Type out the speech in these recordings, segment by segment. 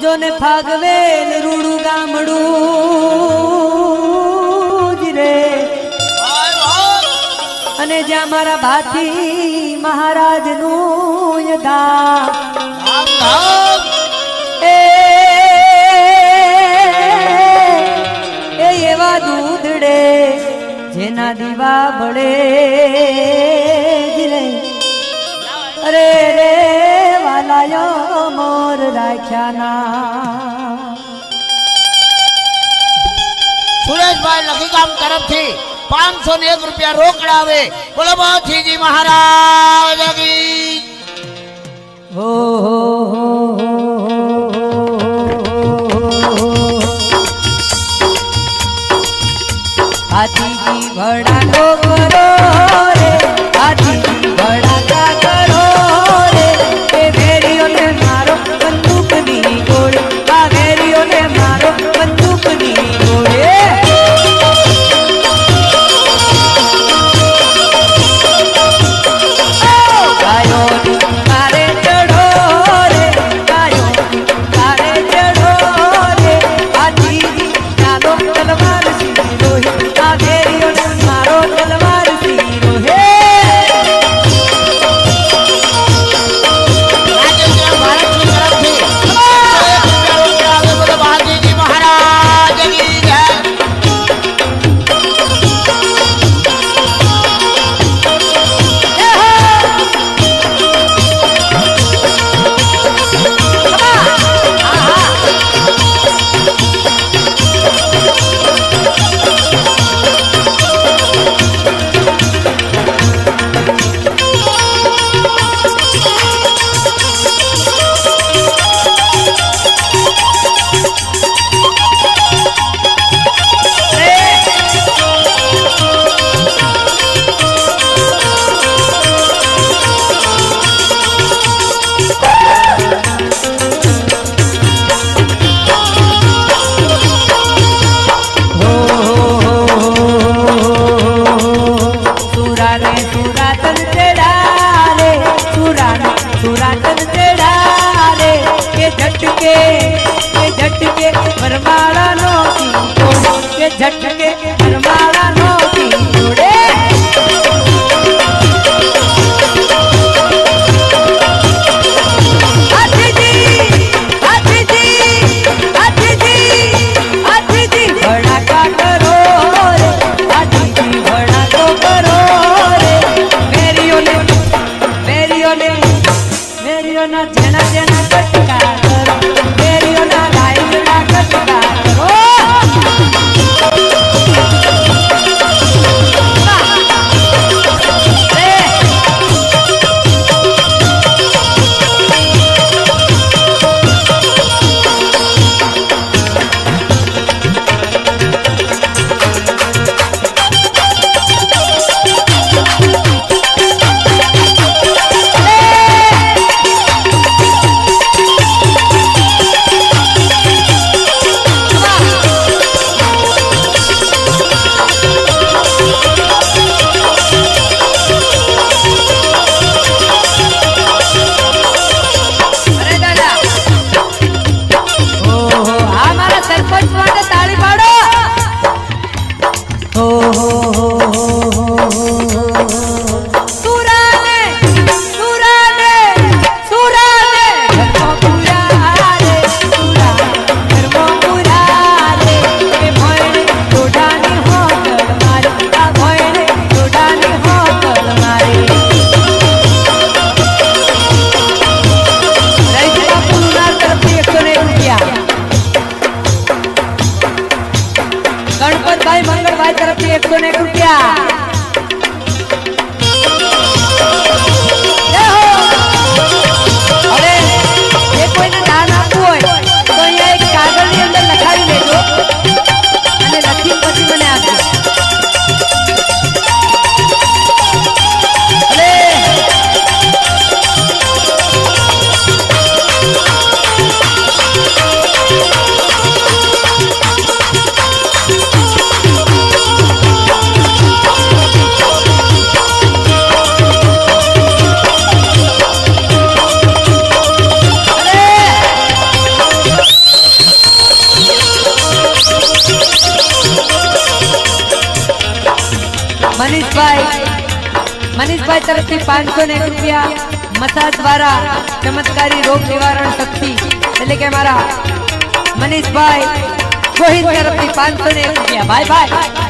જોને ફાગવેલ રૂડું ગામડું રે અને જ્યાં મારા ભાથી મહારાજ નું ધામ એવા દૂધડે જેના દીવા બળે રે અરે રે વાલાયો મોર રાખ્યાના સુરેશભાઈ લખીગામ તરફથી 501 રૂપિયા રોકડા આવે. બોલો બાથીજી મહારાજ કી હો હાથીજી ભડાકો કરો રે હાથીજી ભડાકા કરો રે એ વેરીઓને મારો બંદૂકની ગોળે આ વેરીઓને મારો બંદૂકની ગોળે ગાયોની મારે ચઢો રે ભાઈ તરફથી 501 રૂપિયા મસાજ દ્વારા ચમત્કારી રોગ નિવારણ શક્તિ એટલે કે મારા મનીષભાઈ ગોહિલ તરફથી 501 રૂપિયા ભાઈ ભાઈ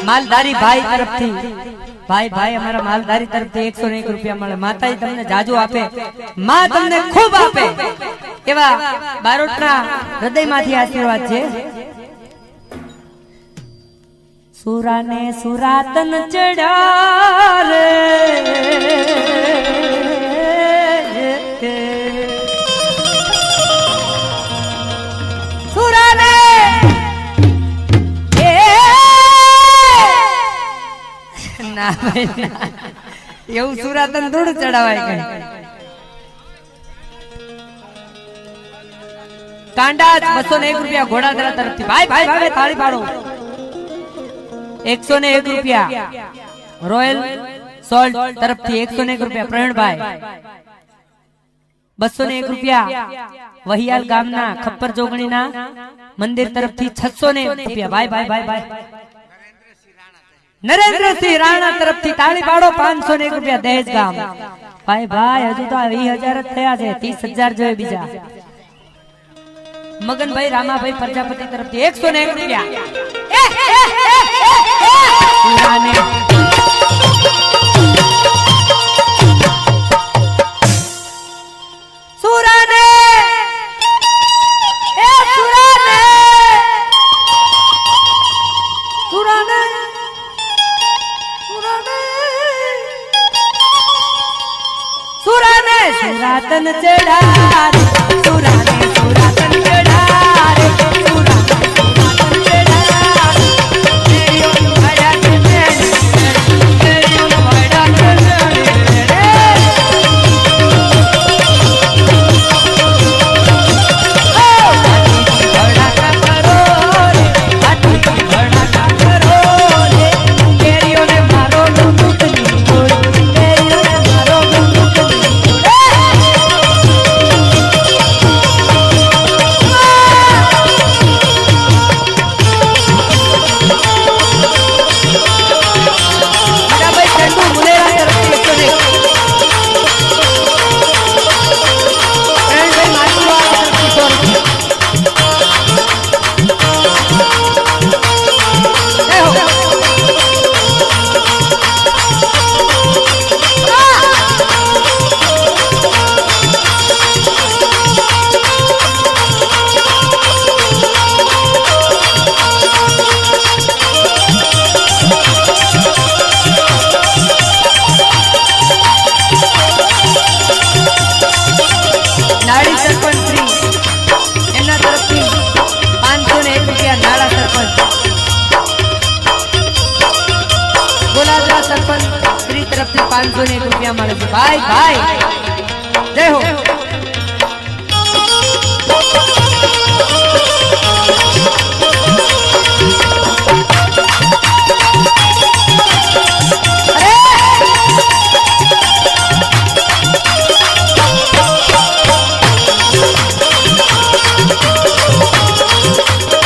માલધારી ભાઈ તરફથી ભાઈ ભાઈ અમારા માલધારી તરફથી 101 રૂપિયા મળે માતાજી તમને જાજુ આપે માં તમને ખૂબ આપે એવા બારોટના હૃદયમાંથી આશીર્વાદ છે સુરાને સુરાતન ચડા રે સુરાને ના ભાઈ એવું સુરાતન થોડું ચડાવાય કઈ કાંડા 201 રૂપિયા ઘોડાદરા તરફથી ભાઈ ભાઈ ભાઈ તાળી પાડો 101 રૂપિયા રોયલ સોલ્ટ તરફથી 101 રૂપિયા પ્રવીણભાઈ 201 રૂપિયા વહિયાલ ગામના ખપ્પર જોગણીના મંદિર તરફથી 601 રૂપિયા ભાઈ ભાઈ ભાઈ ભાઈ નરેન્દ્રસિંહ રાણા તરફથી તાળી પાડો 501 રૂપિયા દહેજ ગામ ભાઈ ભાઈ હજુ તો 20,000 જ થયા છે 30,000 જોઈએ બીજા મગનભાઈ રામાભાઈ પ્રજાપતિ તરફથી 101 રૂપિયા સુરાને સુરાને સુરાને સુરાને સુરાતન ચડા સુરાને સુરાતન ચડા રે સુરાને સુરાતન ચડા તેરીઓ ભડા કે તેરીઓ ભડા કે सरपंच श्री तरफ से 501 रुपया મળે છે ભાઈ ભાઈ जय हो।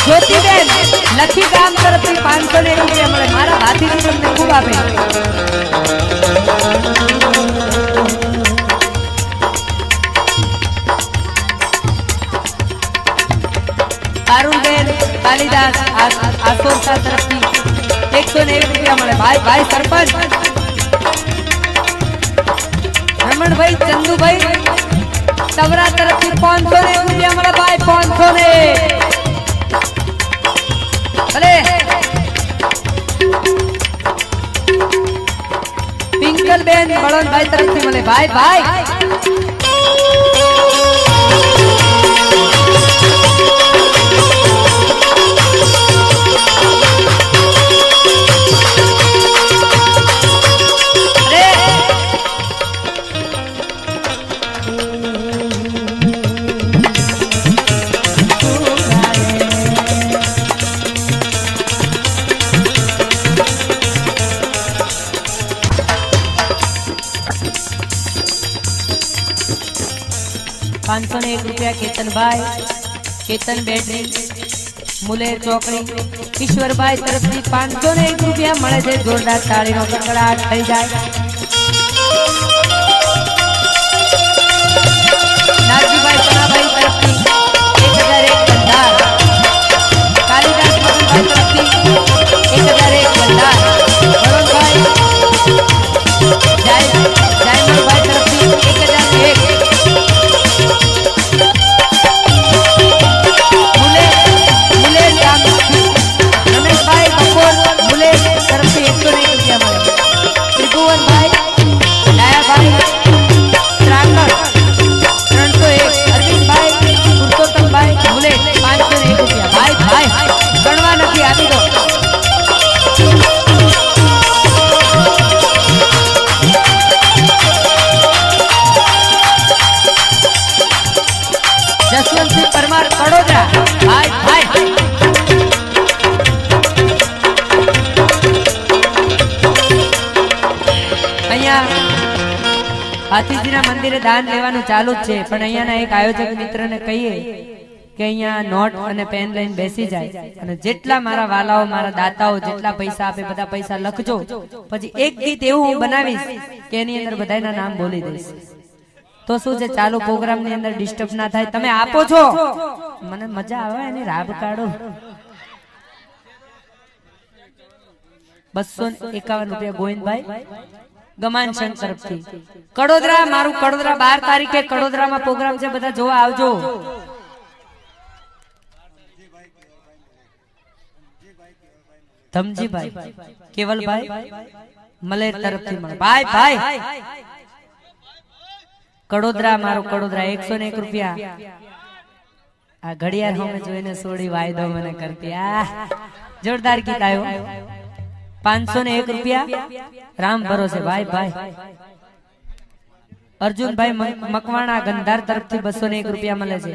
ज्योतिबेन लखी गाम तरफથી 501 રૂપિયા મળે મારા હાથીથી તમને ખૂબ આપે। અરુણબેન કાલિદાસ આસોરસા તરફથી 101 રૂપિયા મળે ભાઈ ભાઈ સરપંચ રમણભાઈ ચંદુભાઈ સવરા તરફથી 501 રૂપિયા મળે ભાઈ 501 ભલે। પિંકલ બેન બળવંતભાઈ તરફથી મળે ભાઈ ભાઈ। ₹501 केतन भाई केतन बैटरी मुलेर चौकड़ी ईश्वर भाई तरफ थी ₹501 मळे छे। जोरदार ताड़ी नो कड़कड़ाट थई जाय। नागजी भाई सना भाई तरफ थी 1001 बंधार। कालिदास भाई तरफ थी 1001 बंधार। वरुण भाई जायमल भाई तरफ थी 1001। त्रिभुवन भाई दया भाई त्राकर 301। अरविंद भाई पुरुषोत्तम भाई मुले 501 રૂપિયા भाई भाई गणवा नहीं आपी दो। जसवंत सिंह परमार कड़ोदरा भाई भाई हाथीजीना मंदिरे दान लेवानुं चालू ज छे पण अहींयाना एक आयोजक मित्रने कहीए के अहींया नोट अने पेन लईने बेसी जाय अने जेटला मारा वालाओ मारा दाताओ जेटला पैसा आपे बधा पैसा लखजो पछी एक गीत एवुं हुं बनावीश के एनी अंदर बधायना नाम बोली दईश तो शुं छे चालू प्रोग्राम ની અંદર ડિસ્ટર્બ ના થાય। તમે આપો છો મને મજા આવે એની રાબ કાઢો। 251 રૂપિયા ગોવિંદભાઈ गमान संघ तरफ थी कड़ोदरा मारू कड़ोदरा 12 तारीखे कड़ोदरा में प्रोग्राम से बता जोवा आवजो। धमजी भाई केवल भाई मलेर तरफ थी भाई भाई कड़ोदरा मारू कड़ोदरा 101 રૂપિયા। आ घड़ियाळ हमें जोईने सोडी वायदो मने करती आ जोरदार गीत आयो। 501 રૂપિયા राम भरोसे भाई भाई। अर्जुन भाई मकवाणा गंधार तरफ थी 201 રૂપિયા મળે છે।